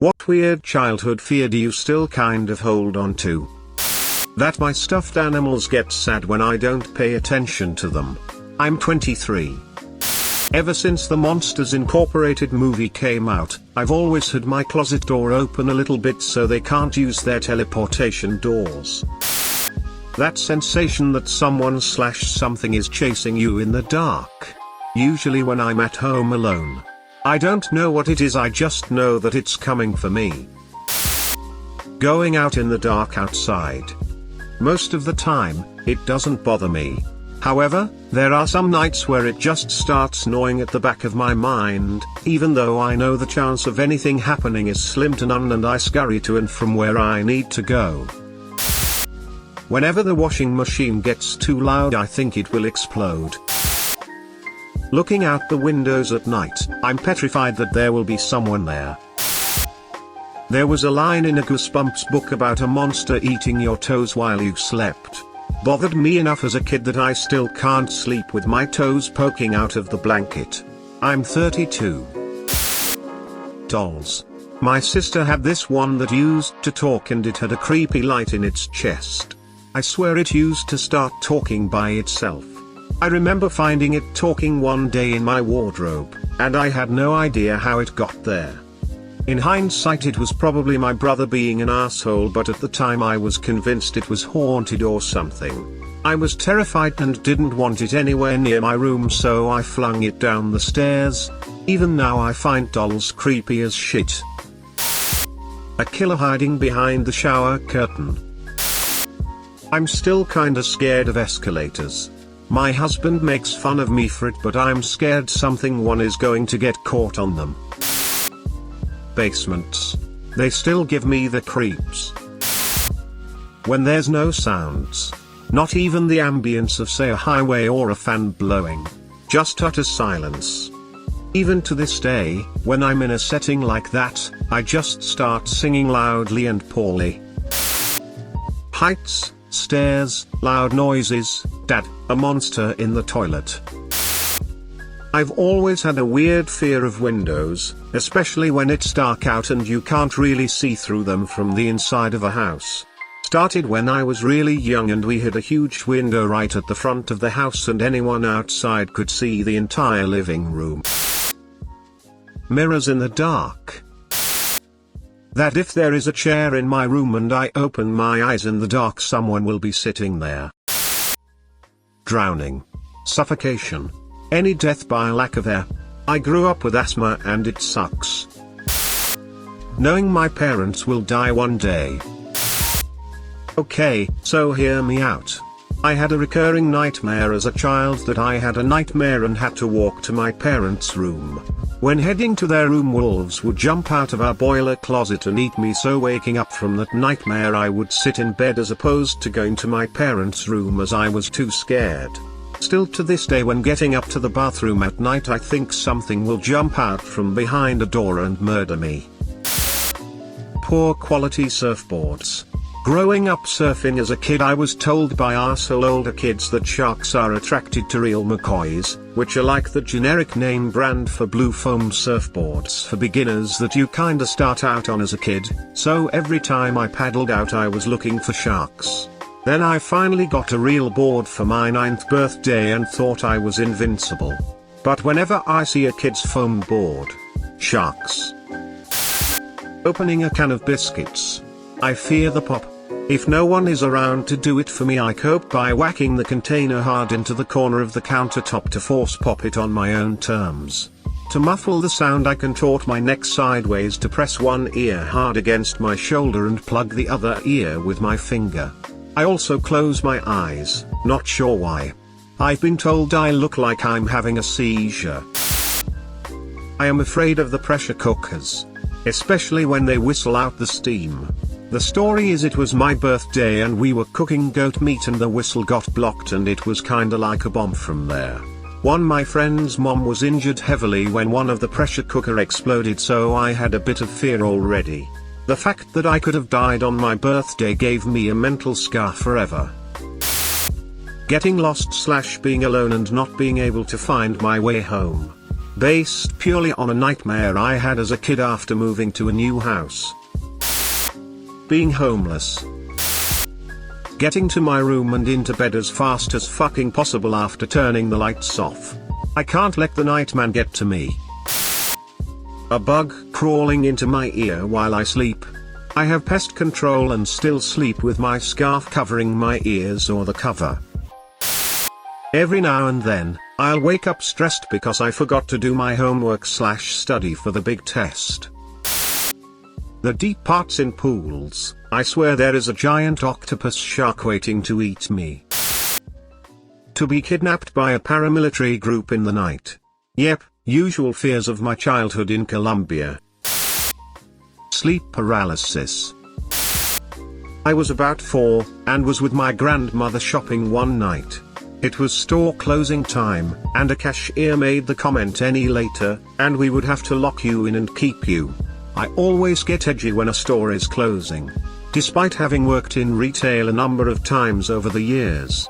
What weird childhood fear do you still kind of hold on to? That my stuffed animals get sad when I don't pay attention to them. I'm 23. Ever since the Monsters Incorporated movie came out, I've always had my closet door open a little bit so they can't use their teleportation doors. That sensation that someone/something is chasing you in the dark. Usually when I'm at home alone. I don't know what it is, I just know that it's coming for me. Going out in the dark outside. Most of the time, it doesn't bother me. However, there are some nights where it just starts gnawing at the back of my mind, even though I know the chance of anything happening is slim to none and I scurry to and from where I need to go. Whenever the washing machine gets too loud, I think it will explode. Looking out the windows at night, I'm petrified that there will be someone there. There was a line in a Goosebumps book about a monster eating your toes while you slept. Bothered me enough as a kid that I still can't sleep with my toes poking out of the blanket. I'm 32. Dolls. My sister had this one that used to talk and it had a creepy light in its chest. I swear it used to start talking by itself. I remember finding it talking one day in my wardrobe, and I had no idea how it got there. In hindsight, it was probably my brother being an asshole, but at the time I was convinced it was haunted or something. I was terrified and didn't want it anywhere near my room, so I flung it down the stairs. Even now I find dolls creepy as shit. A killer hiding behind the shower curtain. I'm still kinda scared of escalators. My husband makes fun of me for it, but I'm scared something is going to get caught on them. Basements. They still give me the creeps. When there's no sounds. Not even the ambience of, say, a highway or a fan blowing. Just utter silence. Even to this day, when I'm in a setting like that, I just start singing loudly and poorly. Heights, stairs, loud noises, Dad, a monster in the toilet. I've always had a weird fear of windows, especially when it's dark out and you can't really see through them from the inside of a house. Started when I was really young and we had a huge window right at the front of the house and anyone outside could see the entire living room. Mirrors in the dark. That if there is a chair in my room and I open my eyes in the dark, someone will be sitting there. Drowning. Suffocation. Any death by lack of air. I grew up with asthma and it sucks. Knowing my parents will die one day. Okay, so hear me out. I had a recurring nightmare as a child that I had a nightmare and had to walk to my parents' room. When heading to their room, wolves would jump out of our boiler closet and eat me, so waking up from that nightmare I would sit in bed as opposed to going to my parents' room as I was too scared. Still to this day, when getting up to the bathroom at night, I think something will jump out from behind a door and murder me. Poor quality surfboards. Growing up surfing as a kid, I was told by arsehole older kids that sharks are attracted to real McCoys, which are like the generic name brand for blue foam surfboards for beginners that you kinda start out on as a kid, so every time I paddled out I was looking for sharks. Then I finally got a real board for my 9th birthday and thought I was invincible. But whenever I see a kid's foam board, sharks. Opening a can of biscuits. I fear the pop. If no one is around to do it for me, I cope by whacking the container hard into the corner of the countertop to force pop it on my own terms. To muffle the sound, I contort my neck sideways to press one ear hard against my shoulder and plug the other ear with my finger. I also close my eyes, not sure why. I've been told I look like I'm having a seizure. I am afraid of the pressure cookers. Especially when they whistle out the steam. The story is, it was my birthday and we were cooking goat meat and the whistle got blocked and it was kinda like a bomb from there. My friend's mom was injured heavily when one of the pressure cooker exploded, so I had a bit of fear already. The fact that I could have died on my birthday gave me a mental scar forever. Getting lost / being alone and not being able to find my way home. based purely on a nightmare I had as a kid after moving to a new house. Being homeless. Getting to my room and into bed as fast as fucking possible after turning the lights off. I can't let the nightman get to me. A bug crawling into my ear while I sleep. I have pest control and still sleep with my scarf covering my ears or the cover. Every now and then, I'll wake up stressed because I forgot to do my homework/study for the big test. The deep parts in pools. I swear there is a giant octopus shark waiting to eat me. To be kidnapped by a paramilitary group in the night. Yep, usual fears of my childhood in Colombia. Sleep paralysis. I was about 4, and was with my grandmother shopping one night. It was store closing time, and a cashier made the comment any later, and we would have to lock you in and keep you. I always get edgy when a store is closing. Despite having worked in retail a number of times over the years.